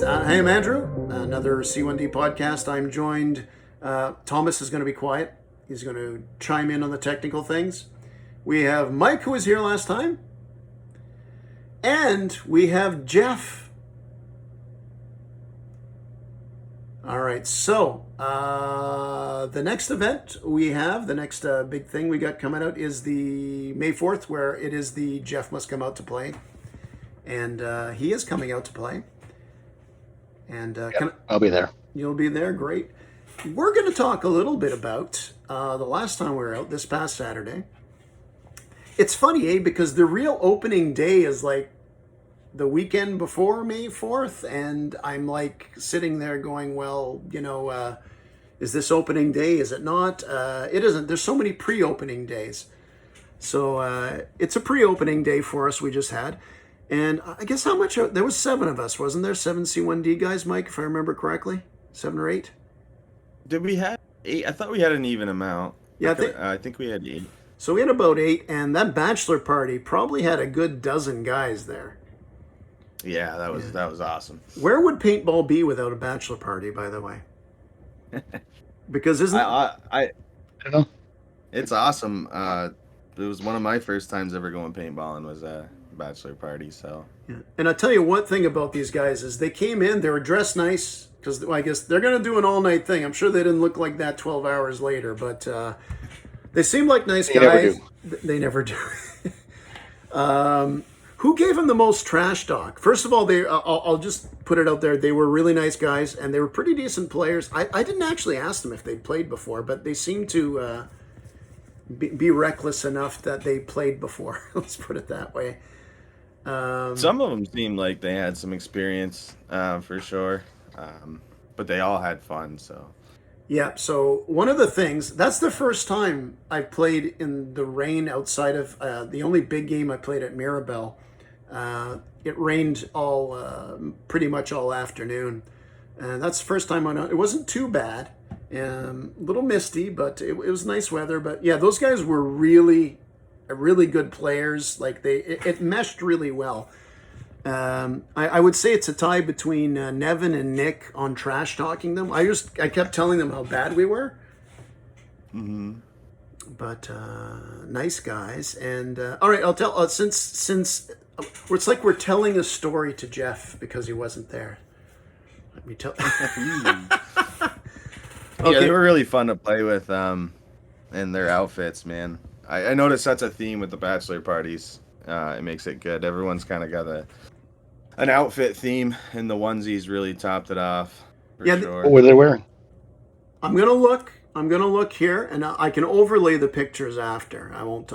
Hey, I'm Andrew. Another C1D podcast. I'm joined. Thomas is going to be quiet. He's going to chime in on the technical things. We have Mike, who was here last time. And we have Jeff. All right. So, the next event we have, the next big thing we got coming out is the May 4th, where it is the Jeff Must Come Out to Play. And he is coming out to play. And I'll be there. You'll be there, great. We're going to talk a little bit about the last time we were out, this past Saturday. It's funny, because the real opening day is like the weekend before May 4th, and I'm like sitting there going, well, is this opening day? Is it not? It isn't. There's so many pre-opening days. So it's a pre-opening day for us we just had. And I guess how much, there was 7 of us, wasn't there? 7 C1D guys, Mike, if I remember correctly? 7 or 8? Did we have 8? I thought we had an even amount. Yeah, I think we had 8. So we had about 8, and that bachelor party probably had a good dozen guys there. Yeah, that was awesome. Where would paintball be without a bachelor party, by the way? Because isn't I don't know. It's awesome. It was one of my first times ever going paintballing was a bachelor party. So yeah. And I'll tell you one thing about these guys is they came in, they were dressed nice, because I guess they're going to do an all-night thing. I'm sure they didn't look like that 12 hours later, but they seem like nice guys. They never do. Who gave them the most trash talk? First of all, I'll just put it out there. They were really nice guys, and they were pretty decent players. I didn't actually ask them if they'd played before, but they seemed to be reckless enough that they played before. Let's put it that way. Some of them seemed like they had some experience for sure, but they all had fun. So yeah. So one of the things, that's the first time I've played in the rain outside of the only big game I played at Mirabel. It rained pretty much all afternoon, and that's the first time it wasn't too bad. A little misty, but it was nice weather. But yeah, those guys were really good players. Like it meshed really well. I would say it's a tie between Nevin and Nick on trash talking them. I kept telling them how bad we were. Mm-hmm. But nice guys. And all right, I'll tell since it's like we're telling a story to Jeff because he wasn't there. Let me tell. Okay. Yeah, they were really fun to play with, and their outfits, man. I noticed that's a theme with the bachelor parties. It makes it good. Everyone's kind of got an outfit theme, and the onesies really topped it off. Sure. What were they wearing? I'm gonna look here, and I can overlay the pictures after. I won't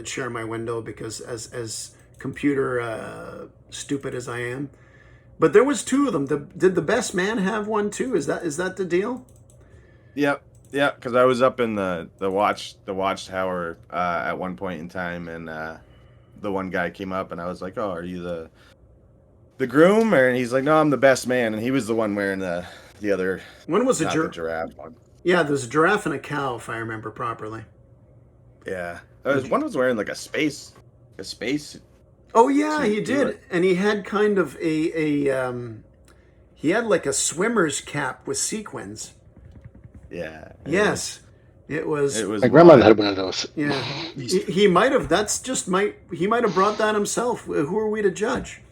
share my window because as computer stupid as I am, but there was 2 of them. Did the best man have one too? Is that the deal? Yep. Yeah, because I was up in the watchtower at one point in time, and the one guy came up, and I was like, "Oh, are you the groom?" And he's like, "No, I'm the best man," and he was the one wearing the other. When was the giraffe one? Yeah, there's a giraffe and a cow, if I remember properly. Yeah, one was wearing like a space. Oh yeah, he did, and he had kind of he had like a swimmer's cap with sequins. Yeah. Yes. It was. My grandmother had one of those. Yeah. He might have. He might have brought that himself. Who are we to judge?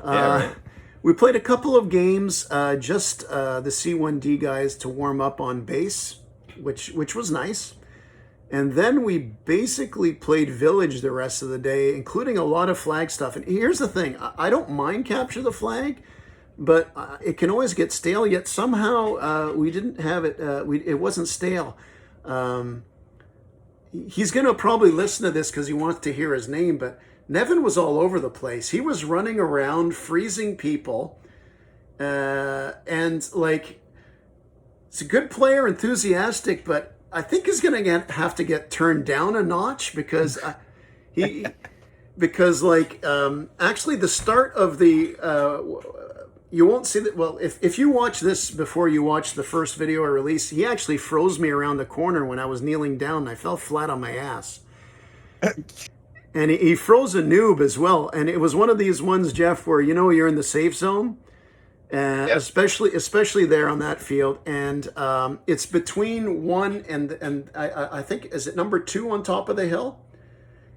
Right. We played a couple of games, just the C1D guys to warm up on base, which was nice. And then we basically played Village the rest of the day, including a lot of flag stuff. And here's the thing: I don't mind capture the flag. But it can always get stale. Yet somehow we didn't have it. It wasn't stale. He's going to probably listen to this because he wants to hear his name. But Nevin was all over the place. He was running around, freezing people, and like, it's a good player, enthusiastic. But I think he's going to have to get turned down a notch because actually the start of the. You won't see that. Well, if you watch this before you watch the first video I released, he actually froze me around the corner when I was kneeling down. And I fell flat on my ass. And he froze a noob as well. And it was one of these ones, Jeff, where, you're in the safe zone. especially there on that field. And it's between one and I think, is it number 2 on top of the hill?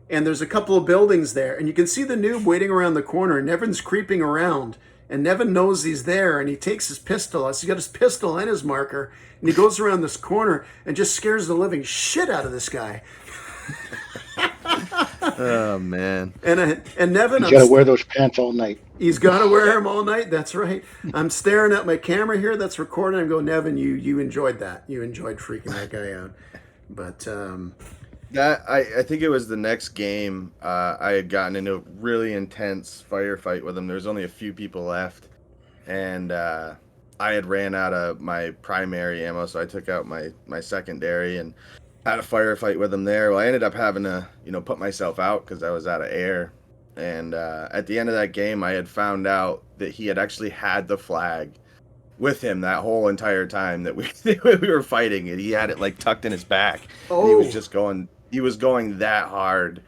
And there's a couple of buildings there, and you can see the noob waiting around the corner, and Nevin's creeping around, and Nevin knows he's there, and he takes his pistol. He's got his pistol and his marker, and he goes around this corner and just scares the living shit out of this guy. Oh man! And Nevin, You got to wear those pants all night. he's got to wear them all night. That's right. I'm staring at my camera here that's recording. I'm going, Nevin, you enjoyed that. You enjoyed freaking that guy out. But That I think it was the next game. I had gotten into a really intense firefight with him. There was only a few people left, and I had ran out of my primary ammo, so I took out my secondary and had a firefight with him there. Well, I ended up having to put myself out because I was out of air. And at the end of that game, I had found out that he had actually had the flag with him that whole entire time that we were fighting, and he had it like tucked in his back. Oh. And he was just going. He was going that hard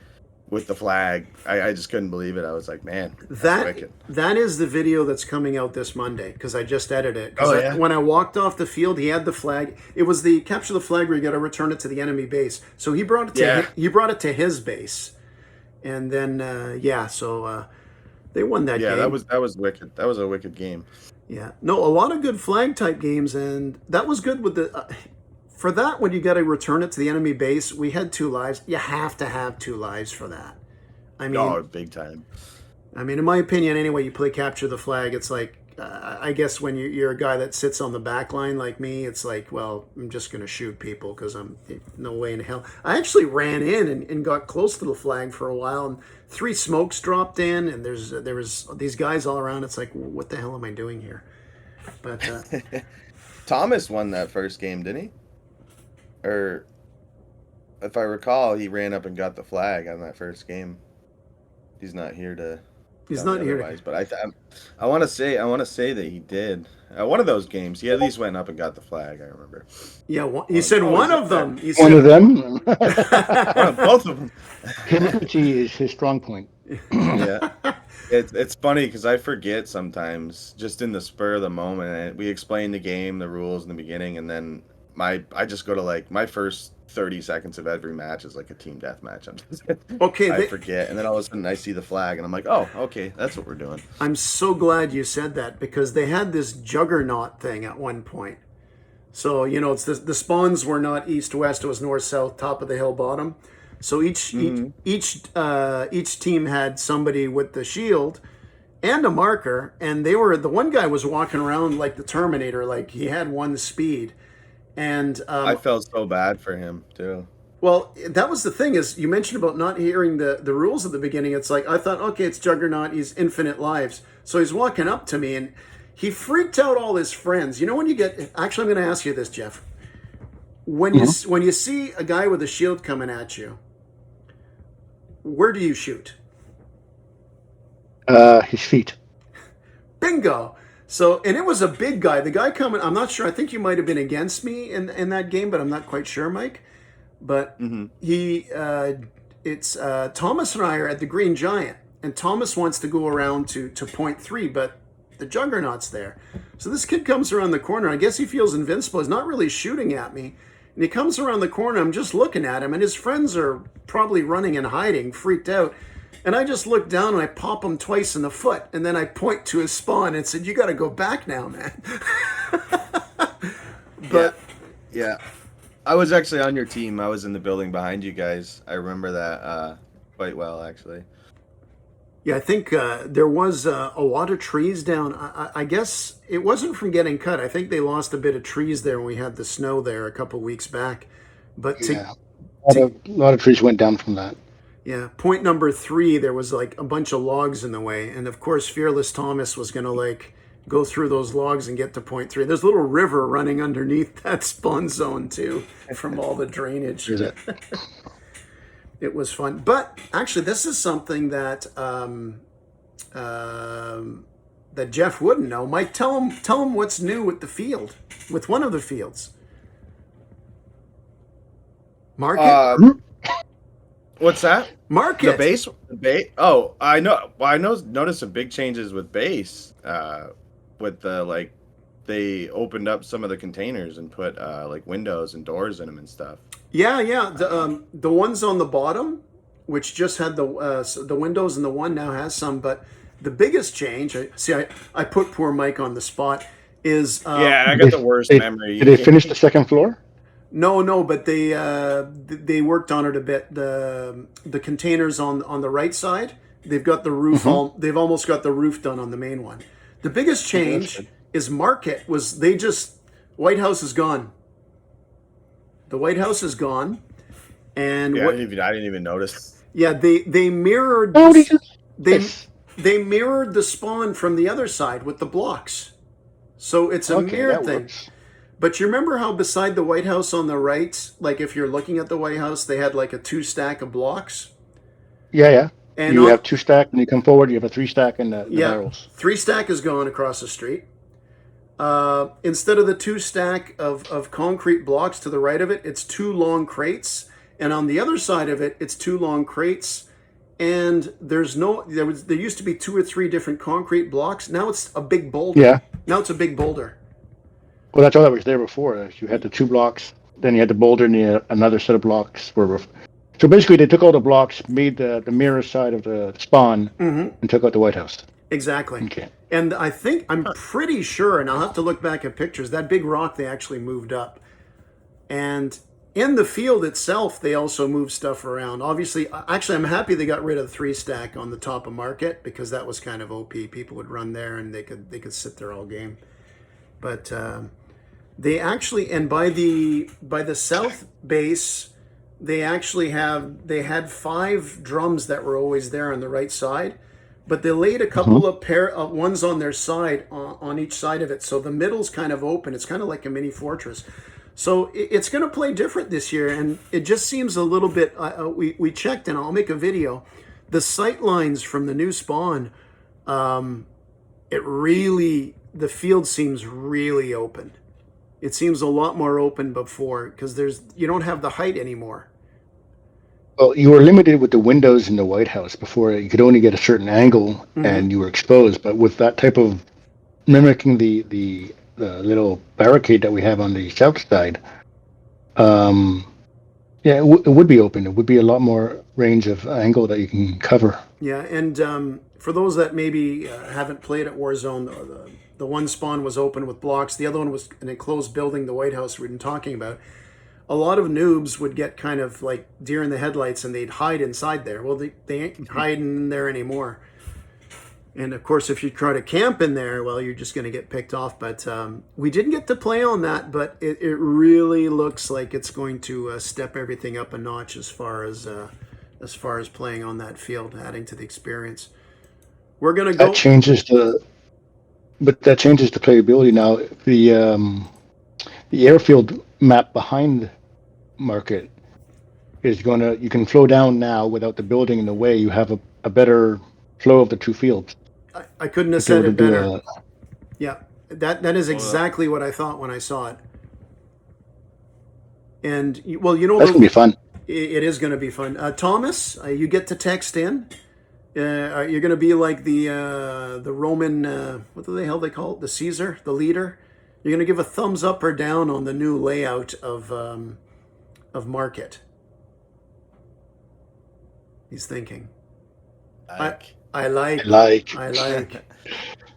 with the flag. I just couldn't believe it. I was like, man, that's wicked. That is the video that's coming out this Monday because I just edited it. Oh, yeah? When I walked off the field, he had the flag. It was the capture the flag where you got to return it to the enemy base. So he brought it to he brought it to his base, and then so they won that game. Yeah, that was wicked. That was a wicked game. Yeah, no, a lot of good flag type games, and that was good with the. For that, when you got to return it to the enemy base, we had 2 lives. You have to have 2 lives for that. I mean, big time. I mean, in my opinion, anyway, you play capture the flag. It's like, I guess when you're a guy that sits on the back line like me, it's like, well, I'm just going to shoot people because I'm no way in hell. I actually ran in and got close to the flag for a while, and 3 smokes dropped in, and there was these guys all around. It's like, what the hell am I doing here? But Thomas won that first game, didn't he? Or, if I recall, he ran up and got the flag on that first game. He's not here to. He's not here to. But I want to say that he did. One of those games, he at least went up and got the flag. I remember. Yeah, you said one of them. One of them. Both of them. Humility is his strong point. Yeah. It's funny because I forget sometimes, just in the spur of the moment. And we explain the game, the rules in the beginning, and then I just go to like my first 30 seconds of every match is like a team deathmatch. I forget, and then all of a sudden I see the flag, and I'm like, oh, okay, that's what we're doing. I'm so glad you said that because they had this juggernaut thing at one point. So it's the spawns were not east west; it was north south, top of the hill, bottom. So each team had somebody with the shield and a marker, and the one guy was walking around like the Terminator, like he had 1 speed. And I felt so bad for him too. Well, that was the thing is you mentioned about not hearing the rules at the beginning. It's like I thought, okay, it's Juggernaut, he's infinite lives. So he's walking up to me and he freaked out all his friends. You know when you get actually I'm going to ask you this, Jeff. When you see a guy with a shield coming at you, where do you shoot? His feet. Bingo. So, and it was a big guy. The guy coming, I'm not sure. I think you might have been against me in that game, but I'm not quite sure, Mike. But it's Thomas and I are at the Green Giant, and Thomas wants to go around to point 3, but the Juggernaut's there. So this kid comes around the corner. I guess he feels invincible. He's not really shooting at me. And he comes around the corner. I'm just looking at him, and his friends are probably running and hiding, freaked out. And I just look down and I pop him twice in the foot. And then I point to his spawn and said, you got to go back now, man. But yeah. I was actually on your team. I was in the building behind you guys. I remember that quite well, actually. Yeah, I think there was a lot of trees down. I guess it wasn't from getting cut. I think they lost a bit of trees there when we had the snow there a couple of weeks back. But a lot of trees went down from that. Yeah, point number 3, there was like a bunch of logs in the way. And of course, Fearless Thomas was going to like go through those logs and get to point 3. There's a little river running underneath that spawn zone too from all the drainage. It was fun. But actually, this is something that that Jeff wouldn't know. Mike, tell him what's new with the field, with one of the fields. Market? What's that? Market. The base? Oh, I know. Well, noticed some big changes with base with the like they opened up some of the containers and put like windows and doors in them and stuff. Yeah. The ones on the bottom, which just had the windows, and the one now has some. But the biggest change, I put poor Mike on the spot. Is Yeah, I got the worst memory. Did they finish the second floor? No, but they worked on it a bit. The containers on the right side, they've got the roof they've almost got the roof done on the main one. The biggest change is Market was White House is gone. The White House is gone, and I didn't even notice. Yeah, they mirrored. Oh, They mirrored the spawn from the other side with the blocks, so it's a mirrored thing. Works. But you remember how beside the White House on the right, like if you're looking at the White House, they had like a 2-stack of blocks? Yeah. And you have 2-stack, and you come forward, you have a 3-stack in the barrels. 3-stack is going across the street. Instead of the 2-stack of concrete blocks to the right of it, it's 2 long crates. And on the other side of it, it's 2 long crates. And there used to be 2 or 3 different concrete blocks. Now it's a big boulder. Yeah. Now it's a big boulder. Well, that's all that was there before. You had the 2 blocks, then you had the boulder, and another set of blocks. So basically, they took all the blocks, made the mirror side of the spawn, and took out the White House. Exactly. Okay. And I'm pretty sure, and I'll have to look back at pictures, that big rock they actually moved up. And in the field itself, they also moved stuff around. Obviously, actually, I'm happy they got rid of the 3-stack on the top of Market, because that was kind of OP. People would run there and they could sit there all game. But they actually, and by the south base, they had 5 drums that were always there on the right side, but they laid a couple of ones on their side on each side of it, so the middle's kind of open. It's kind of like a mini fortress. So it's going to play different this year, and it just seems a little bit. We checked, and I'll make a video. The sight lines from the new spawn, the field seems really open. It seems a lot more open before, because you don't have the height anymore. Well, you were limited with the windows in the White House before. You could only get a certain angle, and you were exposed. But with that type of mimicking the little barricade that we have on the south side, it would be open. It would be a lot more range of angle that you can cover. Yeah, and for those that maybe haven't played at Warzone, the one spawn was open with blocks. The other one was an enclosed building, the White House we've been talking about. A lot of noobs would get kind of like deer in the headlights, and they'd hide inside there. Well, they ain't hiding in there anymore. And of course, if you try to camp in there, well, you're just going to get picked off. But we didn't get to play on that, but it really looks like it's going to step everything up a notch as far as playing on that field, adding to the experience. We're going to go. That changes the playability now. The airfield map behind Market is you can flow down now without the building in the way. You have a better flow of the 2 fields. I couldn't have said it better. Yeah, that is exactly what I thought when I saw it. And well, that's gonna be fun. It is going to be fun. Thomas, you get to text in. You're going to be like the Roman. What the hell they call it? The Caesar, the leader. You're going to give a thumbs up or down on the new layout of Market. He's thinking. I like.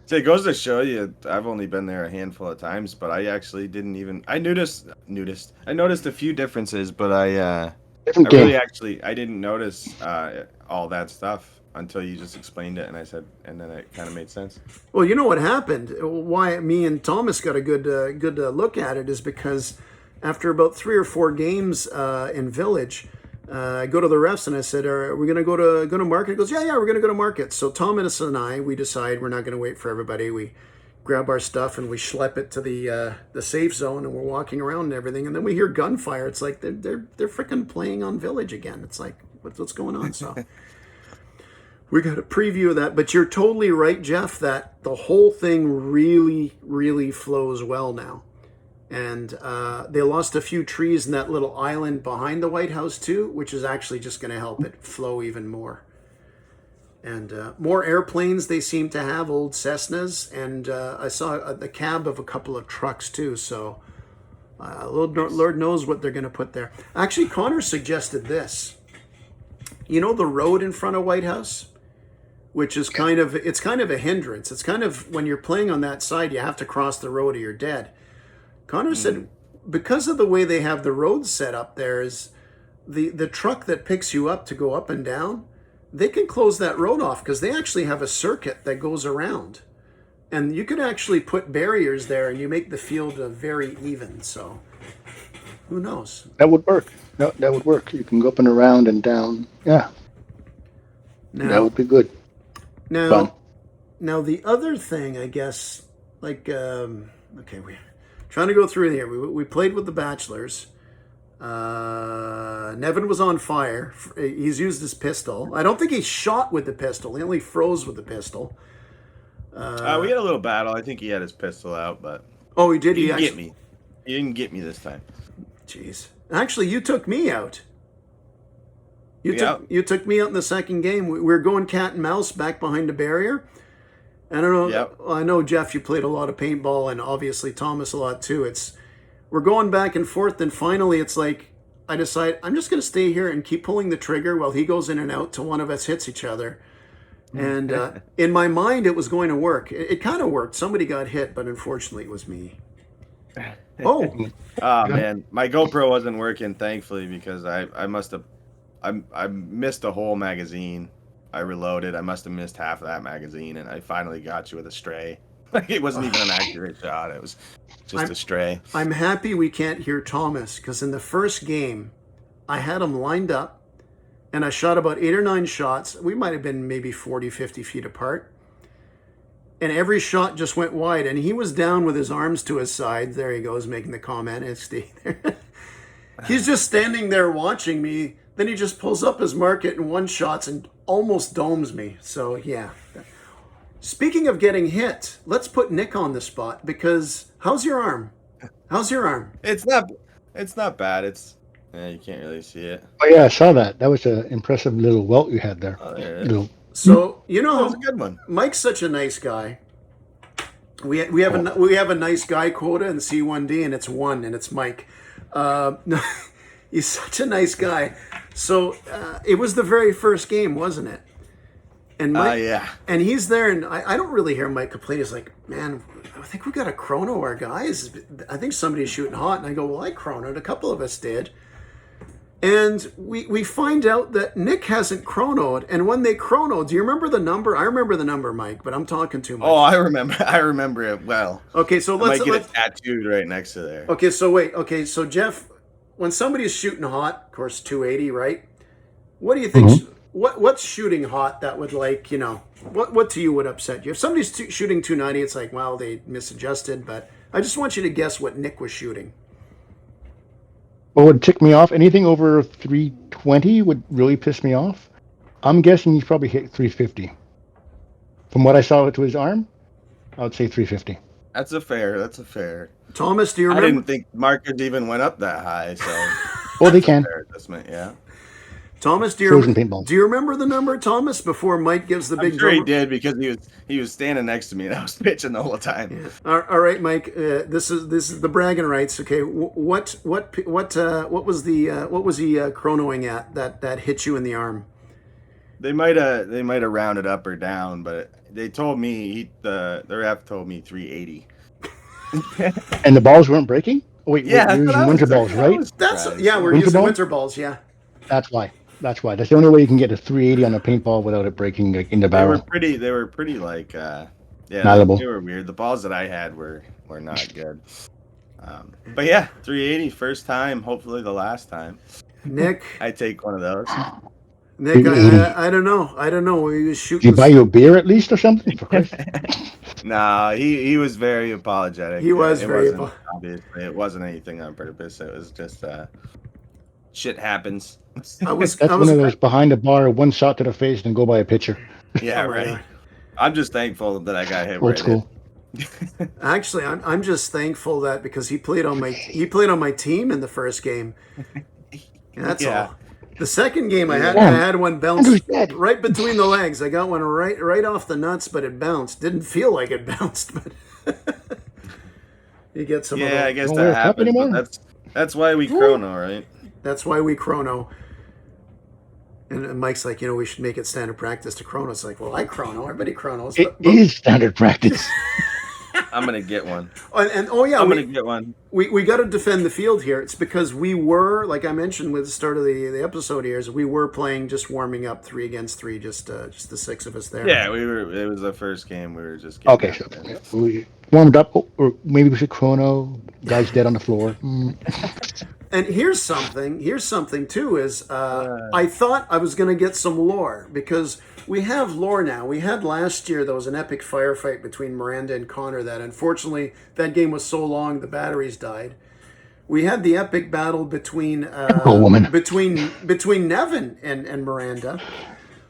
So it goes to show you, I've only been there a handful of times, but I actually didn't even. I noticed a few differences, but I didn't notice all that stuff until you just explained it, and then it kind of made sense. Well, you know what happened? Why me and Thomas got a good look at it is because after about 3 or 4 games in Village, I go to the refs and I said, "Are we going to go to Market?" He goes, "Yeah, we're going to go to Market." So Thomas and I, we decide we're not going to wait for everybody. We grab our stuff and we schlep it to the safe zone, and we're walking around and everything. And then we hear gunfire. It's like they're freaking playing on Village again. It's like what's going on? So we got a preview of that. But you're totally right, Jeff, that the whole thing really, really flows well now. And they lost a few trees in that little island behind the White House too, which is actually just going to help it flow even more. And more airplanes they seem to have, old Cessnas, and I saw the cab of a couple of trucks too. So Lord knows what they're going to put there. Actually, Connor suggested this. You know the road in front of White House, which is kind of a hindrance. It's kind of, when you're playing on that side, you have to cross the road or you're dead. Connor said because of the way they have the road set up there, is the truck that picks you up to go up and down, they can close that road off because they actually have a circuit that goes around. And you could actually put barriers there and you make the field very even. So who knows? That would work. No, that would work. You can go up and around and down. Yeah. That would be good. Fun. Now the other thing, I guess, like, okay, we're trying to go through here. We played with the Bachelors. Nevin was on fire. He's used his pistol. I don't think he shot with the pistol. He only froze with the pistol. We had a little battle. I think he had his pistol out, but oh, he did. He didn't get me. He didn't get me this time. Jeez. Actually, you took me out. You took me out in the second game. We were going cat and mouse back behind the barrier. I don't know. Yep. I know, Jeff, you played a lot of paintball, and obviously Thomas a lot too. We're going back and forth, and finally it's like I decide I'm just going to stay here and keep pulling the trigger while he goes in and out till one of us hits each other. And in my mind, it was going to work. It kind of worked. Somebody got hit, but unfortunately it was me. Oh man, my GoPro wasn't working, thankfully, because I must have I missed a whole magazine. I reloaded. I must have missed half of that magazine, and I finally got you with a stray. Like, it wasn't even an accurate shot. It was just a stray. I'm happy we can't hear Thomas, because in the first game, I had him lined up, and I shot about 8 or 9 shots. We might have been maybe 40, 50 feet apart. And every shot just went wide, and he was down with his arms to his side. There he goes, making the comment. He's just standing there watching me. Then he just pulls up his market and one shots and almost domes me. So, yeah. Speaking of getting hit, let's put Nick on the spot, because how's your arm? How's your arm? It's not bad. You can't really see it. Oh yeah, I saw that. That was an impressive little welt you had there. Oh, there it is. So, you know, That was a good one. Mike's such a nice guy. We have a nice guy quota in C1D, and it's 1, and it's Mike. No, he's such a nice guy. So it was the very first game, wasn't it? And Mike, yeah. And he's there, and I don't really hear Mike complain. He's like, man, I think we got to chrono our guys. I think somebody's shooting hot. And I go, well, I chronoed. A couple of us did. And we find out that Nick hasn't chronoed. And when they chrono, do you remember the number? I remember the number, Mike, but I'm talking too much. Oh, I remember it well. Okay, so let's get it tattooed right next to there. Okay, so wait. Okay, so Jeff, when somebody's shooting hot, of course, 280, right? What do you think? Mm-hmm. What's shooting hot that would, like, you know, what to you would upset you? If somebody's shooting 290, it's like, well, they misadjusted. But I just want you to guess what Nick was shooting. What would tick me off? Anything over 320 would really piss me off. I'm guessing he's probably hit 350. From what I saw to his arm, I would say 350. That's a fair. Thomas, do you remember? I didn't think markers even went up that high, so. Well, they can. Yeah. Thomas, do you remember the number, Thomas, before Mike gives the big I'm sure number? he did, because he was standing next to me and I was pitching the whole time. Yeah. All right, Mike. This is the bragging rights. Okay, what was he chronoing at that hit you in the arm? They might have rounded up or down, but they told me the ref told me 380. And the balls weren't breaking? Oh, wait, yeah, you're using winter balls, right? We're using winter balls. Yeah. That's why. That's the only way you can get a 380 on a paintball without it breaking in the barrel. They were pretty like malleable. They were weird. The balls that I had were not good. But yeah, 380 first time, hopefully the last time. Nick, I take one of those. Nick, I don't know. He was shooting. Did you buy you a beer at least or something? No, he was very apologetic. He was obviously it wasn't anything on purpose. It was just shit happens. That's one of those behind the bar, one shot to the face, and go buy a pitcher. Yeah, right. I'm just thankful that I got hit. Old school. Actually, I'm just thankful that because he played on my team in the first game. That's all. The second game, I Yeah. had one bounce Andrew's dead. right between the legs. I got one right off the nuts, but it bounced. Didn't feel like it bounced, but you get some. Yeah, I guess Don't wear that a cup happens. But anymore? that's why we chrono, right? That's why we chrono. And Mike's like, we should make it standard practice to chrono. It's like, well, I chrono. Everybody chronos. It is standard practice. I'm gonna get one. I'm gonna get one. We got to defend the field here. It's because we were, like I mentioned with the start of the episode here, is we were playing just warming up 3 against 3, just the 6 of us there. Yeah, we were. It was the first game. We were just getting Okay, sure. Yeah, we warmed up, or maybe we should chrono. Guy's dead on the floor. And here's something too is I thought I was going to get some lore because we have lore now. We had last year, there was an epic firefight between Miranda and Connor that unfortunately that game was so long the batteries died. We had the epic battle between between Nevin and Miranda.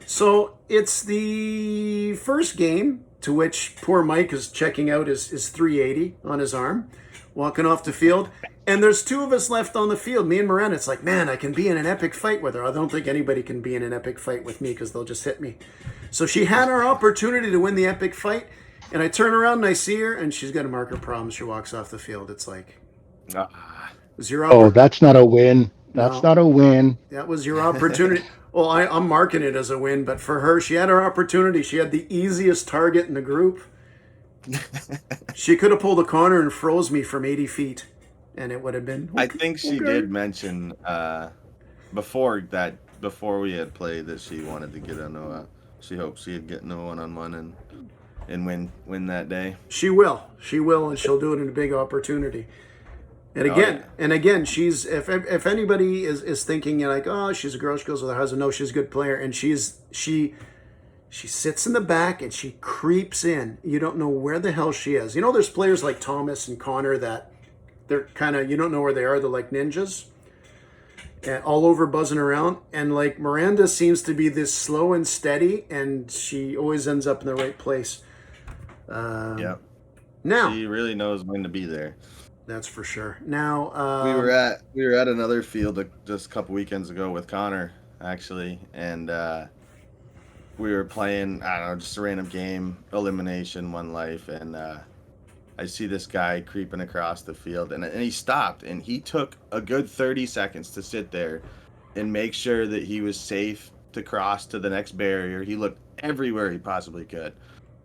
So it's the first game to which poor Mike is checking out his 380 on his arm, walking off the field. And there's 2 of us left on the field, me and Miranda. It's like, man, I can be in an epic fight with her. I don't think anybody can be in an epic fight with me because they'll just hit me. So she had her opportunity to win the epic fight, and I turn around and I see her, and she's got a marker problem. She walks off the field. It's like, was your that's not a win. That's not a win. That was your opportunity. Well, I'm marking it as a win, but for her, she had her opportunity. She had the easiest target in the group. She could have pulled a corner and froze me from 80 feet. And it would have been. I think she did mention before we had played that she wanted to get she hoped she'd get no 1-on-1 and win that day. She will, and she'll do it in a big opportunity. And again, she's if anybody is thinking like, oh, she's a girl, she goes with her husband. No, she's a good player, and she sits in the back and she creeps in. You don't know where the hell she is. There's players like Thomas and Connor that. They're kind of, you don't know where they are. They're like ninjas and all over buzzing around. And like Miranda seems to be this slow and steady, and she always ends up in the right place. Yeah. Now she really knows when to be there. That's for sure. Now we were at another field just a couple weekends ago with Connor actually, and we were playing, I don't know, just a random game, elimination, 1 life, and I see this guy creeping across the field, and he stopped, and he took a good 30 seconds to sit there and make sure that he was safe to cross to the next barrier. He looked everywhere he possibly could.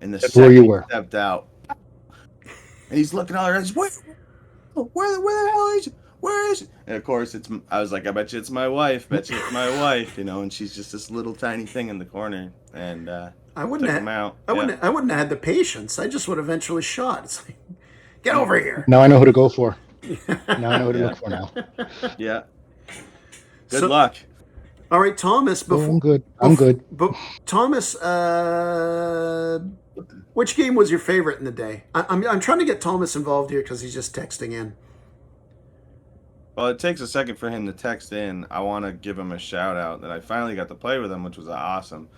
And the second he stepped out, and he's looking all around, where the hell is it? Where is it? And of course, I was like, I bet you it's my wife. And she's just this little tiny thing in the corner, and I wouldn't have had the patience. I just would have eventually shot. It's like, get over here. Now I know who to go for. Now I know who to look for now. Yeah. Good luck. All right, Thomas. I'm good. But Thomas, which game was your favorite in the day? I'm trying to get Thomas involved here because he's just texting in. Well, it takes a second for him to text in. I want to give him a shout out that I finally got to play with him, which was awesome.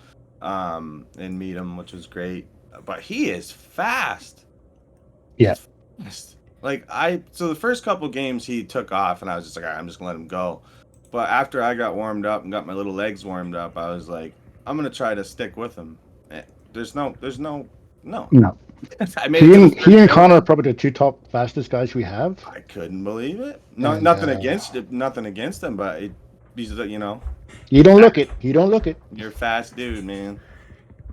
And meet him, which was great. But he is fast. Yeah. So the first couple games he took off, and I was just like, all right, I'm just gonna let him go. But after I got warmed up and got my little legs warmed up, I was like, I'm gonna try to stick with him. There's no. I mean, he and Connor are probably the 2 top fastest guys we have. I couldn't believe it. Nothing against him, but these are You don't look it. You're a fast dude, man.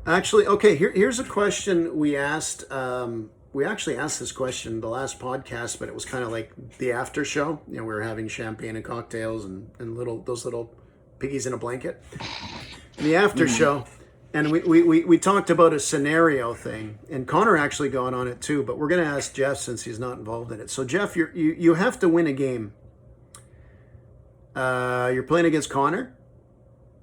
Actually, okay, here's a question we asked. We actually asked this question in the last podcast, but it was kind of like the after show. We were having champagne and cocktails and those little piggies in a blanket. In the after show, and we talked about a scenario thing, and Connor actually got on it too, but we're going to ask Jeff since he's not involved in it. So Jeff, you have to win a game. You're playing against Connor.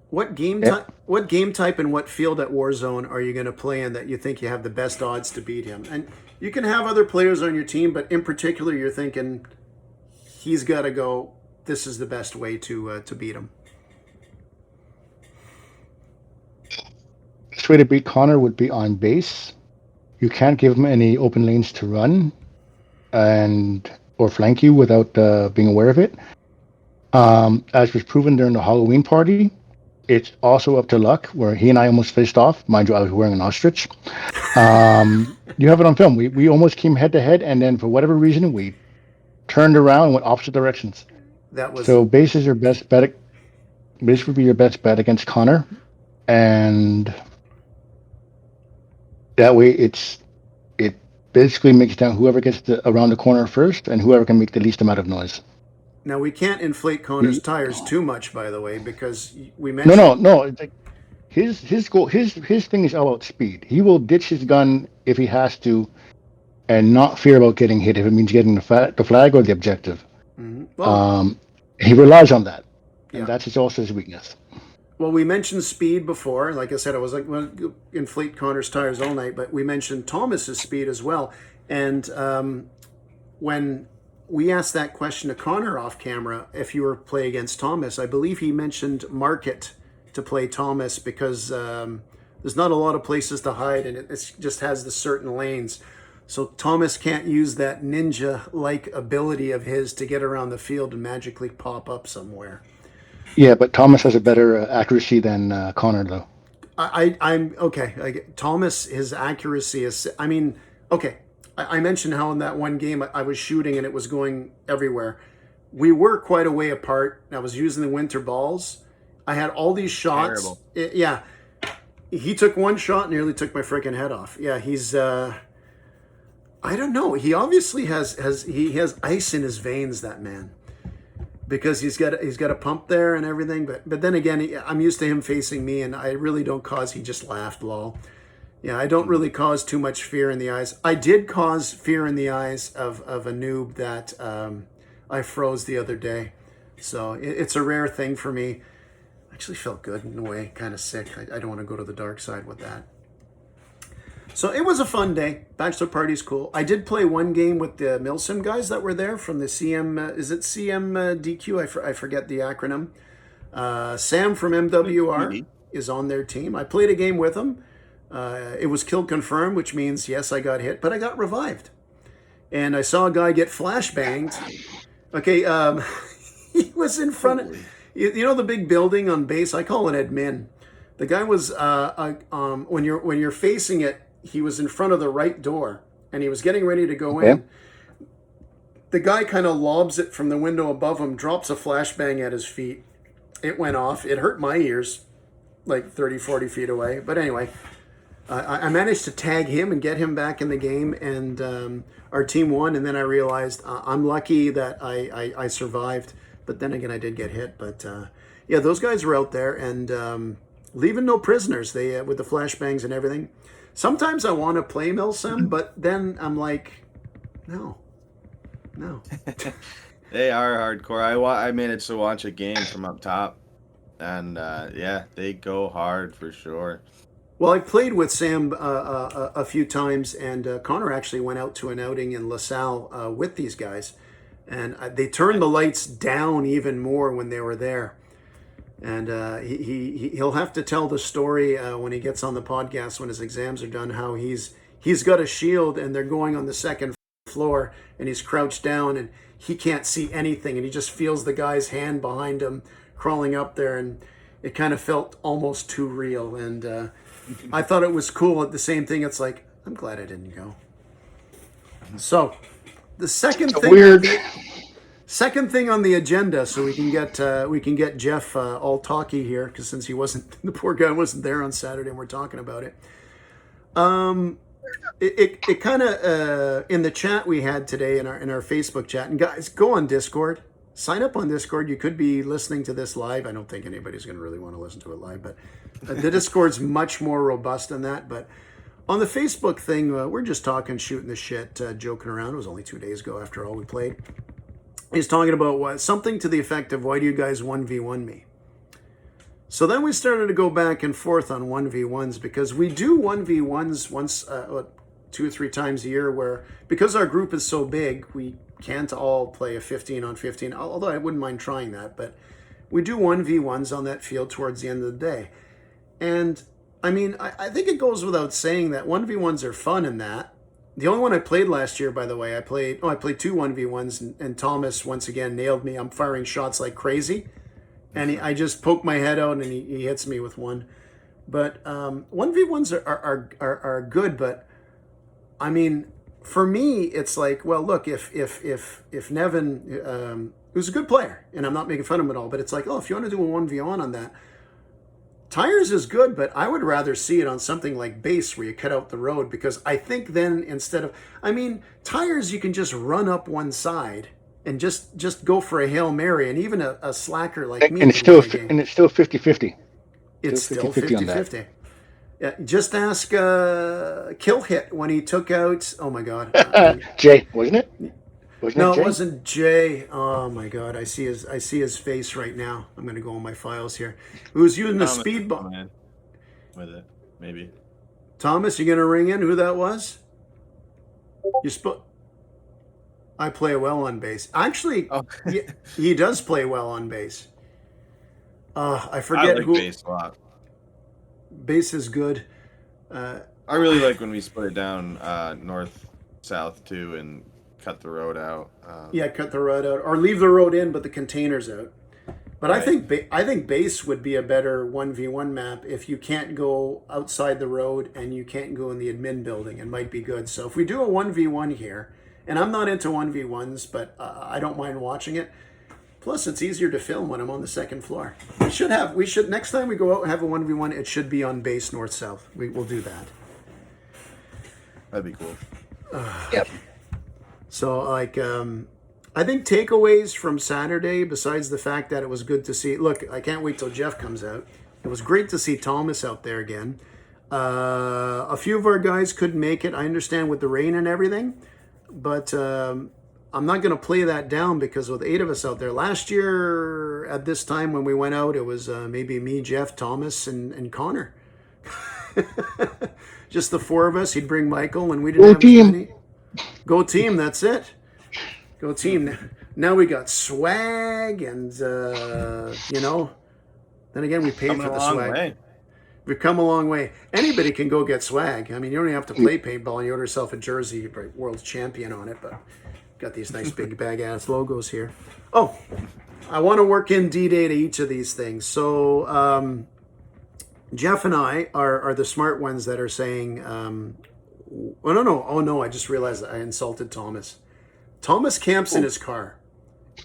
What game type and what field at Warzone are you going to play in that you think you have the best odds to beat him? And you can have other players on your team, but in particular, you're thinking he's got to go. This is the best way to beat him. Best way to beat Connor would be on base. You can't give him any open lanes to run or flank you without being aware of it. As was proven during the Halloween party, it's also up to luck, where he and I almost faced off. Mind you, I was wearing an ostrich. You have it on film. We almost came head to head, and then for whatever reason, we turned around and went opposite directions. That was So base is your best bet. Base would be your best bet against Connor, and that way it basically makes down whoever gets around the corner first, and whoever can make the least amount of noise. now we can't inflate Connor's tires too much, by the way, because we No, mentioned no. It's like his goal, his thing is all about speed. He will ditch his gun if he has to, and not fear about getting hit if it means getting the flag or the objective. well, He relies on that, and yeah. that's also his weakness. Well, we mentioned speed before. Like I said, I was like, well, inflate Connor's tires all night, but we mentioned Thomas's speed as well. And when we asked that question to Connor off camera, if you were play against Thomas, I believe he mentioned market to play Thomas because there's not a lot of places to hide, and it just has the certain lanes. So Thomas can't use that ninja-like ability of his to get around the field and magically pop up somewhere. Yeah, but Thomas has a better accuracy than Connor, though. I'm okay. Thomas, his accuracy is. I mean, okay. I mentioned how in that one game I was shooting and it was going everywhere. We were quite a way apart. I was using the winter balls. I had all these shots. Terrible. Yeah, he took one shot, nearly took my freaking head off. Yeah, he's. I don't know. He obviously has ice in his veins. That man. Because he's got a pump there and everything, but then again, I'm used to him facing me, and I really don't cause. He just laughed, lol. Yeah, I don't really cause too much fear in the eyes. I did cause fear in the eyes of a noob that I froze the other day, so it's a rare thing for me. Actually, felt good in a way, kind of sick. I don't want to go to the dark side with that. So it was a fun day. Bachelor party's cool. I did play one game with the Milsim guys that were there from the CM. Is it CMDQ? I forget the acronym. Sam from MWR is on their team. I played a game with him. It was kill confirmed, which means yes, I got hit, but I got revived. And I saw a guy get flashbanged. Okay, he was in front of you know the big building on base. I call it admin. The guy was when you're facing it. He was in front of the right door, and he was getting ready to go in. The guy kind of lobs it from the window above him, drops a flashbang at his feet. It went off. It hurt my ears, like 30, 40 feet away. But anyway, I managed to tag him and get him back in the game, and our team won. And then I realized I'm lucky that I survived. But then again, I did get hit. But yeah, those guys were out there and leaving no prisoners. They with the flashbangs and everything. Sometimes I want to play Milsim, but then I'm like, no. They are hardcore. I managed to watch a game from up top, and yeah, they go hard for sure. Well, I played with Sam a few times, and Connor actually went out to an outing in LaSalle with these guys, and they turned the lights down even more when they were there. And he'll have to tell the story when he gets on the podcast when his exams are done. How he's got a shield and they're going on the second floor and he's crouched down and he can't see anything and he just feels the guy's hand behind him crawling up there, and it kind of felt almost too real. And I thought it was cool. At the same thing, it's like I'm glad I didn't go. So the second thing. Weird. Second thing on the agenda, so we can get Jeff all talky here, because since he wasn't, the poor guy wasn't there on Saturday, and we're talking about it. It kind of in the chat we had today in our Facebook chat, and guys, go on Discord, sign up on Discord. You could be listening to this live. I don't think anybody's going to really want to listen to it live, but the Discord's much more robust than that. But on the Facebook thing, we're just talking, shooting the shit, joking around. It was only 2 days ago, after all, we played. He's talking about something to the effect of, why do you guys 1v1 me? So then we started to go back and forth on 1v1s, because we do 1v1s once, 2 or 3 times a year, where because our group is so big, we can't all play a 15 on 15, although I wouldn't mind trying that, but we do 1v1s on that field towards the end of the day. And I mean, I think it goes without saying that 1v1s are fun in that, The only one I played last year, by the way, I played 2 1v1s, and Thomas once again nailed me. I'm firing shots like crazy, and I just poke my head out, and he hits me with one. But 1v1s are good, but I mean, for me, it's like, well, look, if Nevin, who's a good player, and I'm not making fun of him at all, but it's like, oh, if you want to do a 1v1 on that, tires is good, but I would rather see it on something like base where you cut out the road, because I think then instead of, I mean, tires you can just run up one side and just go for a Hail Mary, and even a slacker like me And it's can still win a game. and it's still 50-50. It's still 50-50 on 50-50. Yeah, just ask Kill Hit when he took out, oh my God. Jay, wasn't it? No, Jay? it wasn't Jay. Oh my God, I see his face right now. I'm gonna go on my files here. Who's using the Thomas speed bump? coming in with it, maybe. Thomas, you gonna ring in who that was? I play well on base. Actually, Oh, he does play well on base. I I forget like who. base a lot. Base is good. I really like when we split it down north, south too, and cut the road out. Yeah, cut the road out or leave the road in, but the containers out. But Right. I think base would be a better 1v1 map if you can't go outside the road and you can't go in the admin building. It might be good. So if we do a 1v1 here, and I'm not into 1v1s, but I don't mind watching it. Plus, it's easier to film when I'm on the second floor. We should next time we go out and have a 1v1, it should be on base north south. We'll do that. That'd be cool. Yep. So I think takeaways from Saturday, besides the fact that it was good to see. Look, I can't wait till Jeff comes out. It was great to see Thomas out there again. A few of our guys couldn't make it. I understand with the rain and everything, but I'm not going to play that down, because with 8 of us out there last year at this time when we went out, it was maybe me, Jeff, Thomas, and Connor. Just the 4 of us. He'd bring Michael, and we didn't Go have team. as many. Go team. That's it. Go team. Now we got swag, and then again we paid Coming for a the long swag. way. We've come a long way. Anybody can go get swag. I mean, you don't even have to play paintball. You order yourself a jersey, you write world champion on it, but got these nice big bag ass logos here. Oh, I want to work in D-Day to each of these things. So Jeff and I are the smart ones that are saying, oh no, I just realized I insulted Thomas. Thomas camps in his car,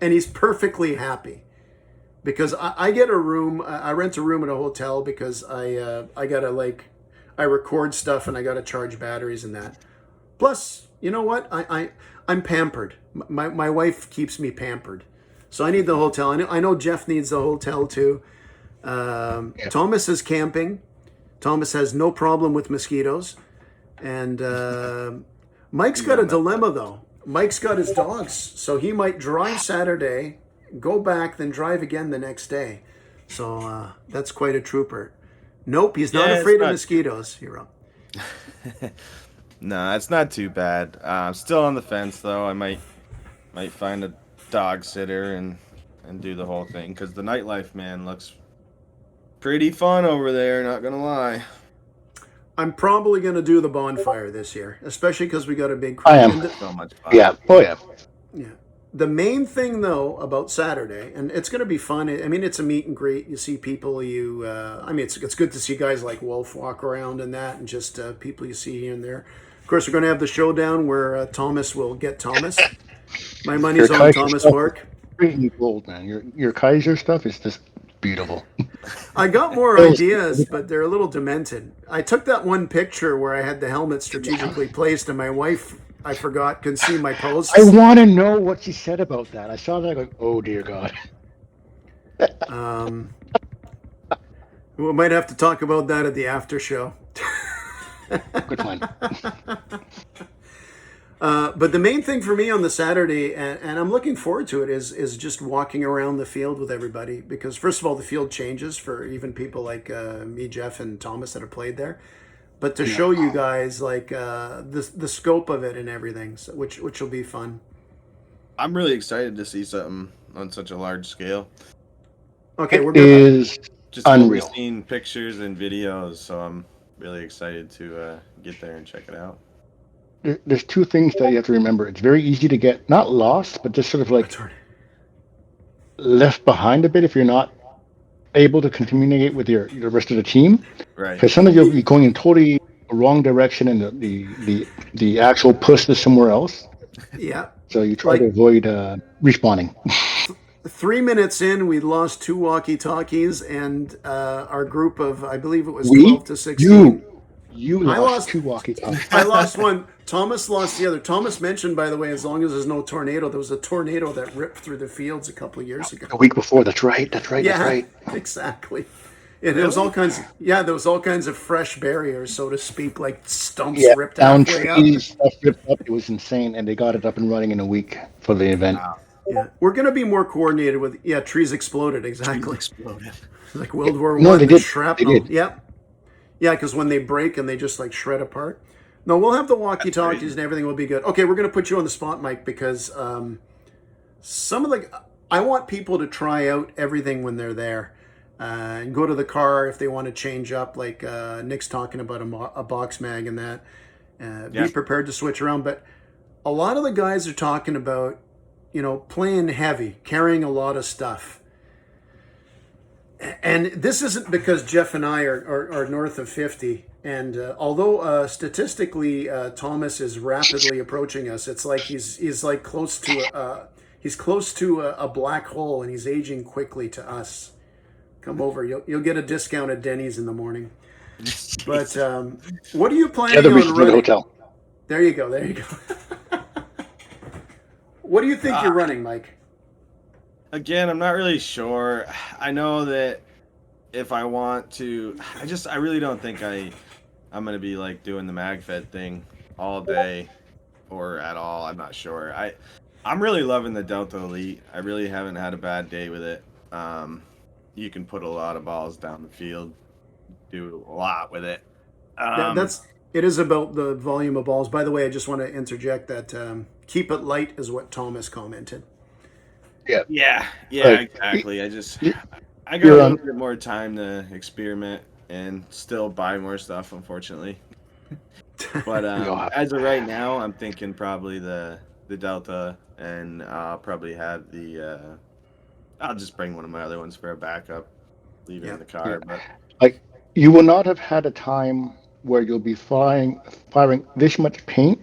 and he's perfectly happy. Because I get a room, I rent a room at a hotel because I gotta I record stuff and I gotta charge batteries and that. Plus, you know what? I'm pampered. My wife keeps me pampered, so I need the hotel. I know Jeff needs the hotel too. Thomas is camping. Thomas has no problem with mosquitoes, and Mike's got a dilemma though. Mike's got his dogs, so he might drive Saturday, go back, then drive again the next day. So that's quite a trooper. Nope, he's not afraid of mosquitoes. You're up. No, it's not too bad. I'm still on the fence though. I might find a dog sitter and do the whole thing, because the nightlife, man, looks pretty fun over there. Not gonna lie. I'm probably going to do the bonfire this year, especially because we got a big I am. So much fun. Yeah. Oh yeah. Yeah. The main thing, though, about Saturday, and it's going to be fun. I mean, it's a meet and greet. You see people it's good to see guys like Wolf walk around and that, and just people you see here and there. Of course, we're going to have the showdown where Thomas will get Thomas. My money's Your on Kaiser Thomas stuff Mark. is pretty gold, man. Your Kaiser stuff is just beautiful. I got more ideas, but they're a little demented. I took that one picture where I had the helmet strategically placed, and my wife, I forgot, couldn't see my posts. I want to know what she said about that. I saw that. I go, oh dear God. We might have to talk about that at the after show. Good one. But the main thing for me on the Saturday, and I'm looking forward to it, is just walking around the field with everybody. Because first of all, the field changes for even people like me, Jeff, and Thomas that have played there. But to show you guys the scope of it and everything, so, which will be fun. I'm really excited to see something on such a large scale. Okay, It we're good. is Just only unreal. seen pictures and videos, so I'm really excited to get there and check it out. there's two things that you have to remember. It's very easy to get not lost, but just sort of like That's right. left behind a bit if you're not able to communicate with your rest of the team. Right. Because sometimes you'll be going in totally wrong direction, and the actual push is somewhere else. Yeah. So you try to avoid respawning. 3 minutes in, we lost 2 walkie-talkies, and our group of, I believe it was We? 12 to 16. You I lost lost 2 walkie-talkies. I lost one. Thomas lost the other. Thomas mentioned, by the way, as long as there's no tornado, there was a tornado that ripped through the fields a couple of years ago. A week before. That's right. Yeah, exactly. Yeah, there was all kinds. There was all kinds of fresh barriers, so to speak, like stumps ripped down halfway trees, up. stuff ripped up. It was insane, and they got it up and running in a week for the event. Wow. Yeah, we're going to be more coordinated with. Yeah, trees exploded exactly. Like World War No, One. they did. Shrapnel. They did. Yeah, because when they break and they just like shred apart. No, we'll have the walkie-talkies and everything will be good. Okay, we're going to put you on the spot, Mike, because some of the I want people to try out everything when they're there. And go to the car if they want to change up, like Nick's talking about a box mag and that. Be prepared to switch around. But a lot of the guys are talking about, playing heavy, carrying a lot of stuff. And this isn't because Jeff and I are north of 50. And although statistically Thomas is rapidly approaching us, it's like he's like close to a black hole, and he's aging quickly to us. Come over. You'll get a discount at Denny's in the morning. But what are you planning on running? The hotel. There you go. What do you think you're running, Mike? Again, I'm not really sure. I know that if I want to, I really don't think I'm gonna be like doing the MagFed thing all day or at all. I'm not sure. I'm really loving the Delta Elite. I really haven't had a bad day with it. You can put a lot of balls down the field, do a lot with it. It is about the volume of balls. By the way, I just want to interject that keep it light is what Thomas commented. Yeah, Like, exactly. I got a little bit more time to experiment and still buy more stuff, unfortunately. But as of right now, I'm thinking probably the Delta, and I'll probably have the. I'll just bring one of my other ones for a backup, leave it in the car. But like, you will not have had a time where you'll be firing this much paint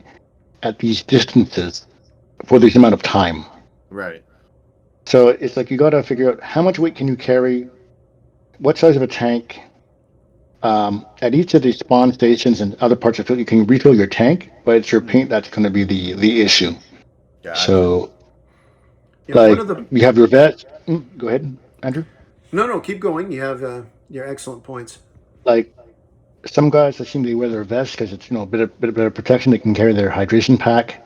at these distances for this amount of time. Right. So it's like you got to figure out how much weight can you carry, what size of a tank. At each of these spawn stations and other parts of the field, you can refill your tank, but it's your paint that's going to be the issue. Gotcha. So, we have your vest. Go ahead, Andrew. No, keep going. You have your excellent points. Like, some guys that seem to wear their vest because it's a bit of protection. They can carry their hydration pack.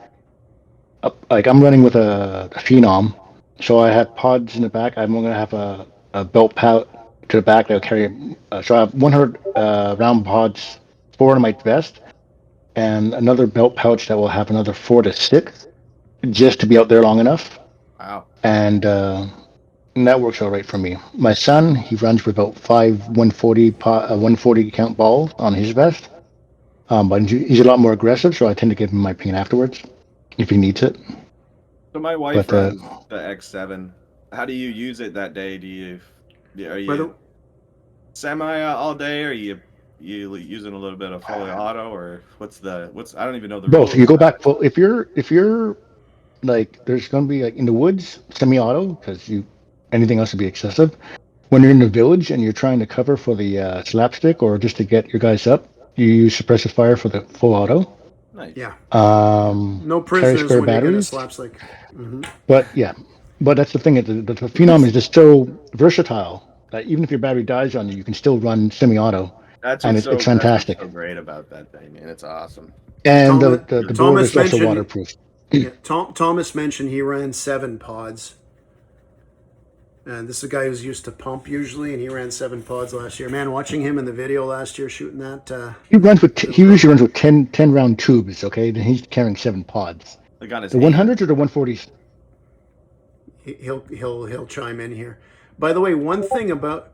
Like, I'm running with a Phenom, so I have pods in the back. I'm going to have a belt pouch to the back that'll carry. So I have 100 round pods, 4 in my vest, and another belt pouch that will have another 4 to 6, just to be out there long enough. Wow. And that works all right for me. My son, he runs with about 5 140 count balls on his vest, but he's a lot more aggressive, so I tend to give him my paint afterwards if he needs it. So my wife runs the X7. How do you use it that day? Are you semi all day, or are you using a little bit of fully auto, or what's I don't even know the both. rules. You go back full if you're like, there's going to be like in the woods semi-auto because anything else would be excessive. When you're in the village and you're trying to cover for the slapstick or just to get your guys up, you use suppressive fire for the full auto. Nice. Yeah. No prisoners when batteries. You get a slapstick. Mm-hmm. But that's the thing. The Phenom is just so versatile that even if your battery dies on you, you can still run semi-auto. It's fantastic. That's what's so great about that thing, man. It's awesome. And the board is also waterproof. Yeah, Thomas mentioned he ran 7 pods. And this is a guy who's used to pump usually, and he ran 7 pods last year. Man, watching him in the video last year shooting that. He usually runs with 10 round tubes, okay? And he's carrying 7 pods. The 100s or the 140s? He'll chime in here. By the way, one thing about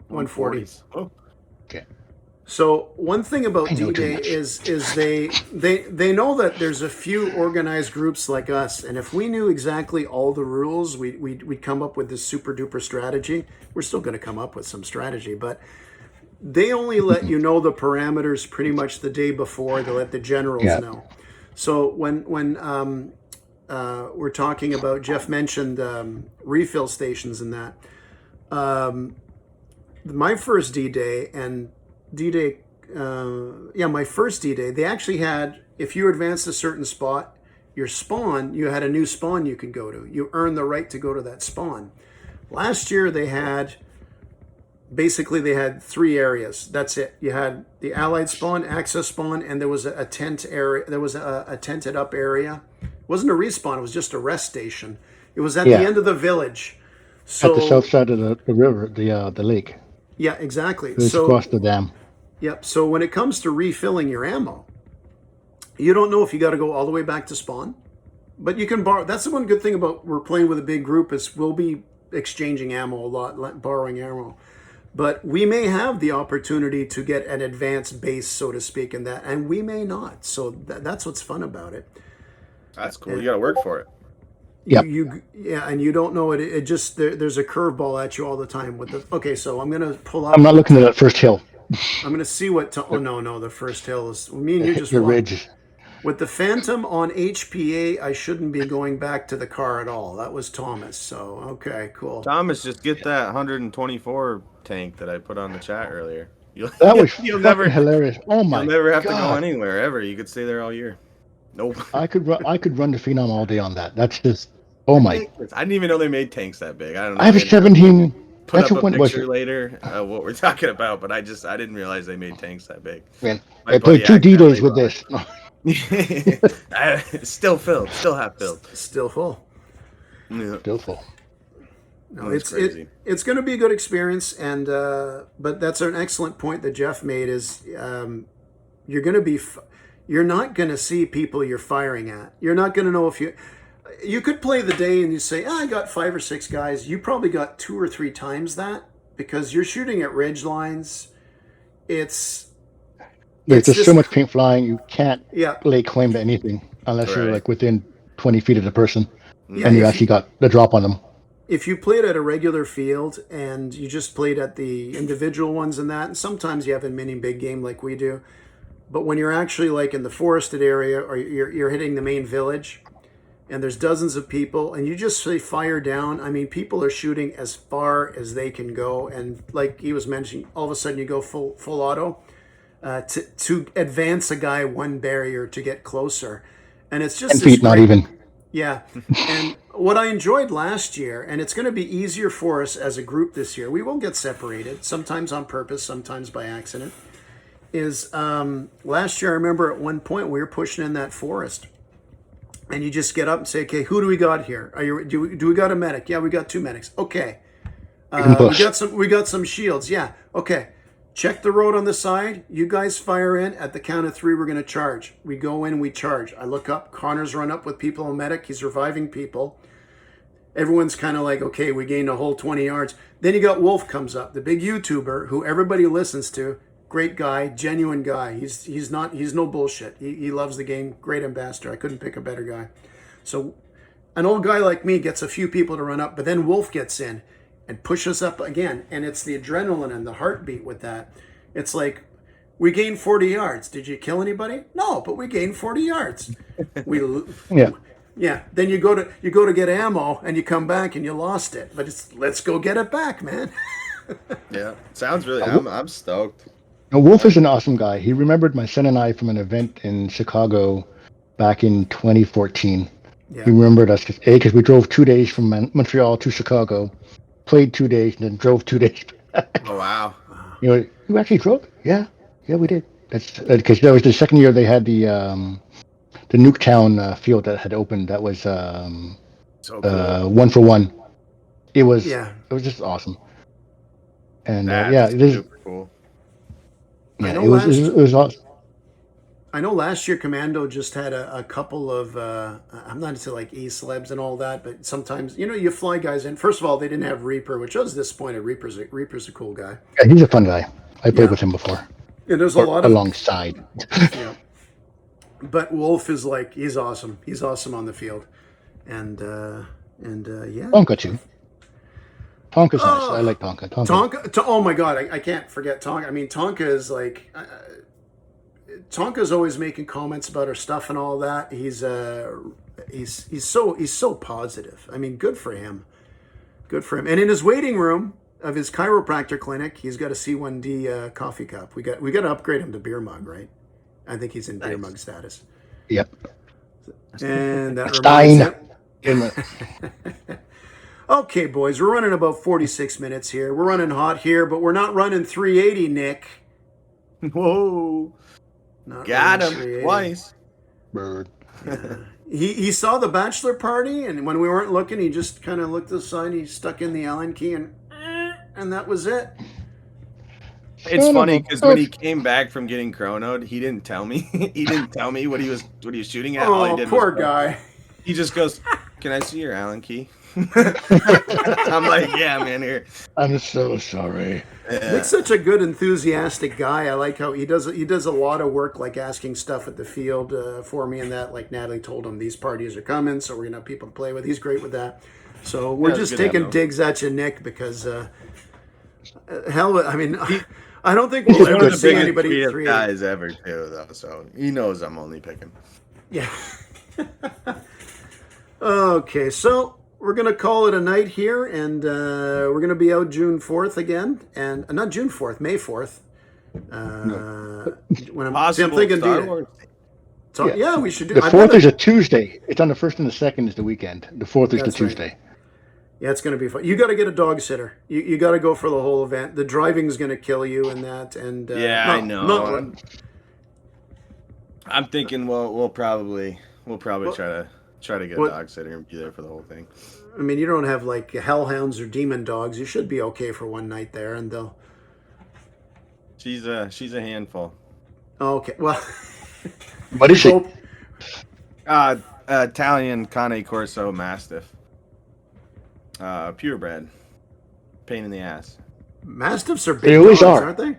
140s. Oh. Okay. So one thing about I know too D-Day much. is they know that there's a few organized groups like us, and if we knew exactly all the rules, we'd come up with this super duper strategy. We're still going to come up with some strategy, but they only let you know the parameters pretty much the day before. They let the generals Yeah. know. So when we're talking about, Jeff mentioned refill stations and that. My first D-Day and D-Day, my first D-Day, they actually had, if you advanced a certain spot, your spawn, you had a new spawn you could go to. You earned the right to go to that spawn. Last year they had three areas. That's it. You had the allied spawn, access spawn, and there was a tent area. There was a tented up area. It wasn't a respawn. It was just a rest station. It was at the end of the village. So At the south side of the river, the lake. yeah, exactly. It's across the dam. Yep. So when it comes to refilling your ammo, you don't know if you got to go all the way back to spawn, but you can borrow. That's the one good thing about we're playing with a big group is we'll be exchanging ammo a lot, borrowing ammo. But we may have the opportunity to get an advanced base, so to speak, in that, and we may not. So that's what's fun about it. That's cool. You got to work for it. Yep. And you don't know it. It just there's a curveball at you all the time with the. Okay, so I'm gonna pull up. I'm not looking at that first hill. I'm gonna see what. Oh no, the first hill is. Me and you just The walked. ridge. With the Phantom on HPA, I shouldn't be going back to the car at all. That was Thomas. So okay, cool. Thomas, just get that 124 tank that I put on the chat earlier. That was fucking hilarious. Oh my god. You'll never have to go anywhere ever. You could stay there all year. Nope. I could run the Phenom all day on that. That's just my. I didn't even know they made tanks that big. I don't know. I have a 17. Put That's up a what was picture it? later what we're talking about, but I didn't realize they made tanks that big. Man, My I played buddy 2 D-Days with this. Still filled, still half filled, Still full. Yeah. Still full. No, That's crazy. It's going to be a good experience, and but that's an excellent point that Jeff made. Is you're going to be, you're not going to see people you're firing at. You're not going to know if you could play the day and you say, I got 5 or 6 guys. You probably got 2 or 3 times that because you're shooting at ridge lines. There's just so much paint flying. You can't lay claim to anything unless you're like within 20 feet of the person, and you actually got the drop on them. If you played at a regular field and you just played at the individual ones and that, and sometimes you have a mini big game like we do, but when you're actually like in the forested area or you're hitting the main village and there's dozens of people and you just say fire down, I mean, people are shooting as far as they can go. And like he was mentioning, all of a sudden you go full auto to advance a guy 1 barrier to get closer. And it's just 10 feet, not even. Yeah. And what I enjoyed last year, and it's going to be easier for us as a group this year, we will get separated, sometimes on purpose, sometimes by accident, is last year I remember at one point we were pushing in that forest. And you just get up and say, okay, who do we got here? Do we got a medic? Yeah, we got 2 medics. Okay. We got some shields. Yeah. Okay. Check the road on the side. You guys fire in. At the count of 3, we're going to charge. We go in, we charge. I look up. Connor's run up with people on medic. He's reviving people. Everyone's kind of like, okay, we gained a whole 20 yards. Then you got Wolf comes up, the big YouTuber who everybody listens to. Great guy, genuine guy. He's no bullshit. He loves the game. Great ambassador. I couldn't pick a better guy. So an old guy like me gets a few people to run up, but then Wolf gets in and pushes up again. And it's the adrenaline and the heartbeat with that. It's like, we gained 40 yards. Did you kill anybody? No, but we gained 40 yards. Yeah. Then you go to get ammo and you come back and you lost it. But let's go get it back, man. Yeah, sounds really. I'm stoked. Now, Wolf is an awesome guy. He remembered my son and I from an event in Chicago back in 2014. Yeah. He remembered us because we drove 2 days from Montreal to Chicago, played 2 days, and then drove 2 days back. Oh wow! You actually drove? Yeah, we did. That's because that was the second year they had the Nuketown field that had opened. That was so cool. 1-for-1. It was just awesome. And it is super cool. Yeah, it was awesome. I know last year Commando just had a couple of, I'm not into like E-celebs and all that, but sometimes, you fly guys in. First of all, they didn't have Reaper, which I was disappointed. Reaper's a cool guy. Yeah, he's a fun guy. I played with him before. And there's a lot of alongside. yeah. But Wolf is like he's awesome. He's awesome on the field, and yeah. Tonka too. Tonka's nice. Oh, I like Tonka. Tonka. Oh my God, I can't forget Tonka. I mean, Tonka is like Tonka's always making comments about her stuff and all that. He's so positive. I mean, good for him. Good for him. And in his waiting room of his chiropractor clinic, he's got a C1D coffee cup. We got to upgrade him to beer mug, right? I think he's in beer mug status. Yep. And that Stein. reminds him. Okay, boys, we're running about 46 minutes here. We're running hot here, but we're not running 380, Nick. Whoa. Not Got running him 380. twice. Bird. Yeah. He saw the bachelor party, and when we weren't looking, he just kind of looked aside. He stuck in the Allen key, and that was it. It's funny because when he came back from getting chronoed, he didn't tell me. He didn't tell me what he was shooting at. All he did poor was guy. He just goes, "Can I see your Allen key?" I'm like, "Yeah, man, here." I'm so sorry. Yeah. Nick's such a good, enthusiastic guy. I like how he does a lot of work, like asking stuff at the field for me, and that. Like Natalie told him, these parties are coming, so we're gonna have people to play with. He's great with that. So we're just taking digs at you, Nick, because hell, I mean, I don't think we'll ever see anybody. Three guys ever too, though. So he knows I'm only picking. Yeah. Okay, so we're going to call it a night here, and we're going to be out June 4th again. And not June 4th, May 4th. When I'm thinking, yeah, we should do the 4th is a Tuesday. It's on the 1st and the 2nd is the weekend. The 4th is the Tuesday. Right. Yeah, it's going to be fun. You got to get a dog sitter. You got to go for the whole event. The driving's going to kill you in that. And I know. I'm thinking we'll probably try to get a dog sitter and be there for the whole thing. I mean, you don't have like hellhounds or demon dogs. You should be okay for one night there, and they'll. She's a handful. Okay, well. What is it? Italian Cane Corso Mastiff. Purebred. Pain in the ass. Mastiffs are big They always dogs, are. aren't they?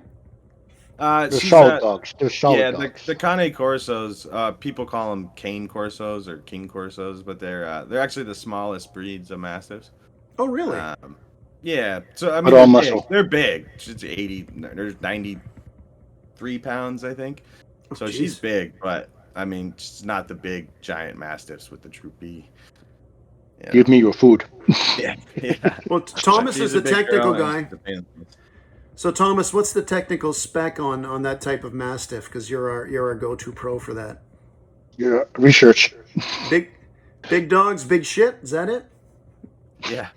They're solid dogs. They're solid dogs. The Cane Corsos, people call them Cane Corsos or King Corsos, but they're actually the smallest breeds of Mastiffs. Oh, really? Yeah. So I mean, But all muscle. They're big. She's 80. There's 93 pounds, I think. So she's big, but I mean, she's not the big giant Mastiffs with the droopy. Yeah. Give me your food. Yeah. Well, Thomas is the technical guy. guy. So, Thomas, what's the technical spec on that type of Mastiff? Because you're our go-to pro for that. Your research. Big dogs, big shit. Is that it? Yeah.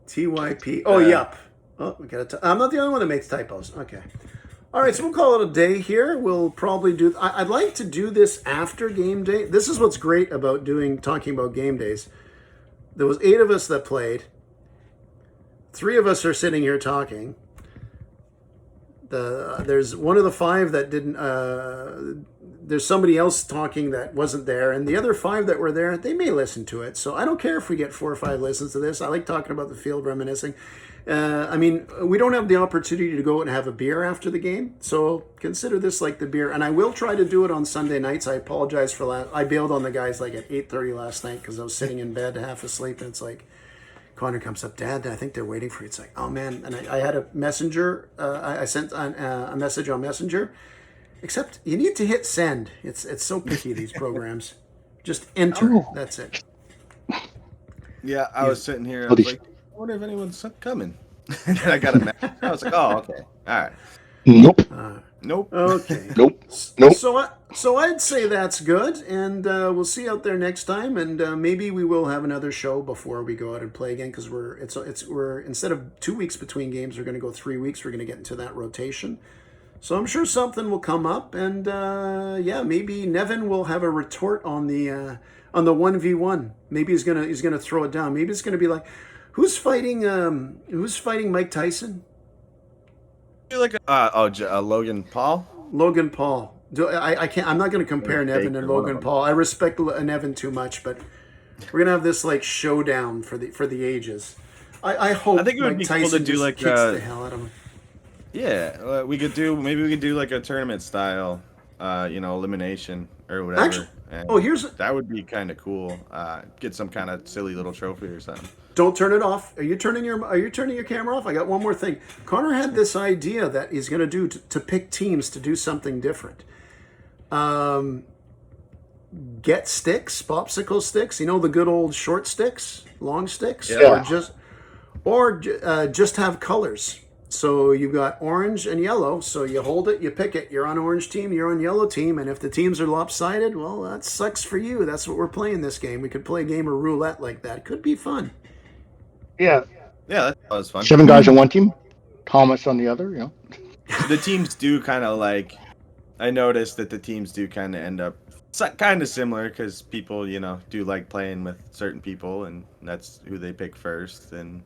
TYP. Oh, yup. Oh, we got I'm not the only one that makes typos. Okay. All right, so we'll call it a day here. We'll probably do. I'd like to do this after game day. This is what's great about talking about game days. There was 8 of us that played. 3 of us are sitting here talking. There's one of the 5 that didn't. There's somebody else talking that wasn't there, and the other 5 that were there, they may listen to it. So I don't care if we get 4 or 5 listens to this. I like talking about the field, reminiscing. I mean, we don't have the opportunity to go and have a beer after the game, so consider this like the beer. And I will try to do it on Sunday nights. I apologize for that. I bailed on the guys like at 8:30 last night because I was sitting in bed half asleep, and it's like, Connor comes up, Dad, I think they're waiting for you. It's like, oh man. And I had a messenger. I sent a message on Messenger. Except you need to hit send. It's so picky, these programs. Just enter. Oh. That's it. Yeah, I was sitting here. I was like, I wonder if anyone's coming. And then I got a message. I was like, oh, okay. All right. Nope. Nope. Okay. Nope. So I'd say that's good, and we'll see you out there next time, and maybe we will have another show before we go out and play again, because we're instead of 2 weeks between games, we're going to go 3 weeks. We're going to get into that rotation. So I'm sure something will come up, and maybe Nevin will have a retort on the 1v1. Maybe he's gonna throw it down. Maybe it's gonna be like, who's fighting Mike Tyson? Like Logan Paul. Logan Paul. I can't. I'm not gonna compare Nevin and Logan Paul. I respect Nevin too much, but we're gonna have this like showdown for the ages. I hope. I think it would Mike be Tyson cool to do like kicks the hell out of him. Yeah, we could do like a tournament style, elimination or whatever. Actually, and that would be kind of cool. Get some kind of silly little trophy or something. don't turn it off. Are you turning your camera off? I got one more thing. Connor had this idea that he's going to do to pick teams to do something different. Get sticks, popsicle sticks. You know, the good old short sticks, long sticks, Yeah. or just have colors. So you've got orange and yellow. So you hold it, you pick it. You're on orange team, you're on yellow team. And if the teams are lopsided, well, that sucks for you. That's what we're playing this game. We could play a game of roulette like that. Could be fun. Yeah. Yeah, that was fun. 7 guys on one team, Thomas on the other. You know. The teams do kind of like. I noticed that the teams do kind of end up kind of similar because people, do like playing with certain people, and that's who they pick first, and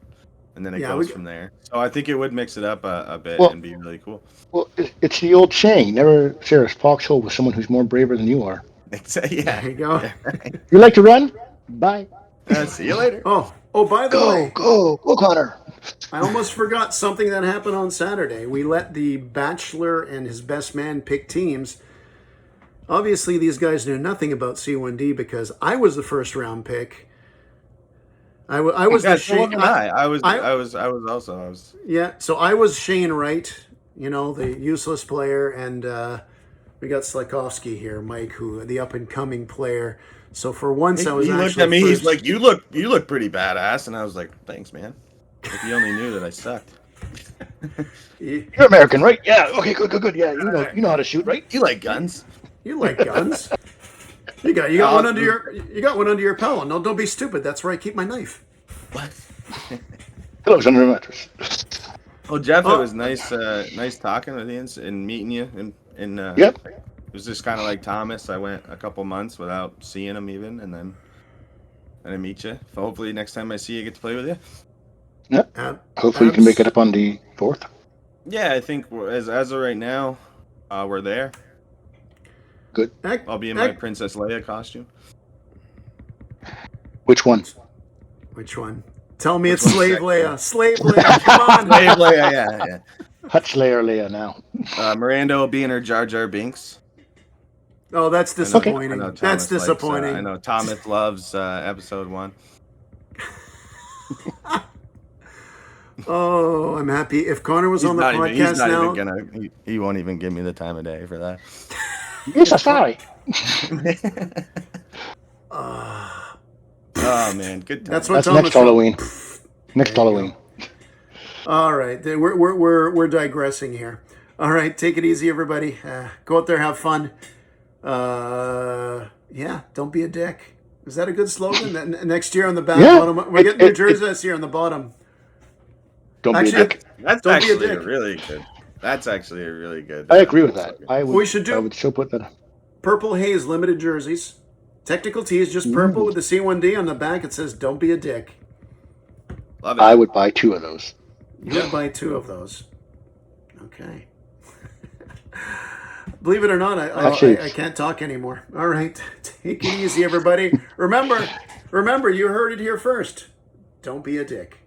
then it goes from there. So I think it would mix it up a bit and be really cool. Well, it's the old saying: never share a foxhole with someone who's more braver than you are. Yeah, there you go. You like to run? Bye. See you later. Oh, by the way, go, Connor. I almost forgot something that happened on Saturday. We let the Bachelor and his best man pick teams. Obviously, these guys knew nothing about C1D because I was the first round pick. I was the Shane. I was also. Yeah, so I was Shane Wright, the useless player, and we got Slikovsky here, Mike, who the up and coming player. So for once, I was. He looked at me. He's like, "You look pretty badass," and I was like, "Thanks, man." If you only knew that I sucked. You're American, right? Yeah. Okay. Good. Yeah. You know how to shoot, right? You like guns. You like guns. You got one under your pillow. No, don't be stupid. That's right. Keep my knife. What? Pillow's under the mattress. Well, Jeff, it was nice talking with you and meeting you. Yep. It was just kind of like Thomas. I went a couple months without seeing him even, and then I meet you. Hopefully, next time I see you, I get to play with you. Yep. Hopefully, you can make it up on the 4th. Yeah, I think as of right now, we're there. Good. I'll be in my Princess Leia costume. Which one? Tell me it's Slave Leia. Slave Leia, come on. Slave Leia, yeah. Hut Slayer Leia now. Miranda will be in her Jar Jar Binks. Oh, that's disappointing. That's disappointing. I know Thomas loves episode 1. Oh, I'm happy. If Connor was on the podcast he won't even give me the time of day for that. Yes, sorry. Oh man, good time. That's what That's Thomas next Halloween. Next Halloween. All right, we're digressing here. All right, take it easy, everybody. Go out there, have fun. Yeah, don't be a dick. Is that a good slogan? Next year on the bottom, we get New Jersey this year on the bottom. Don't be a dick. That's actually really good. That's actually a really good. I agree with that. I would still put that. Purple Haze limited jerseys. Technical tees, just purple with the C1D on the back. It says, "Don't be a dick." Love it. I would buy 2 of those. You would buy 2 of those. Okay. Believe it or not, I can't talk anymore. All right, take it easy, everybody. Remember, you heard it here first. Don't be a dick.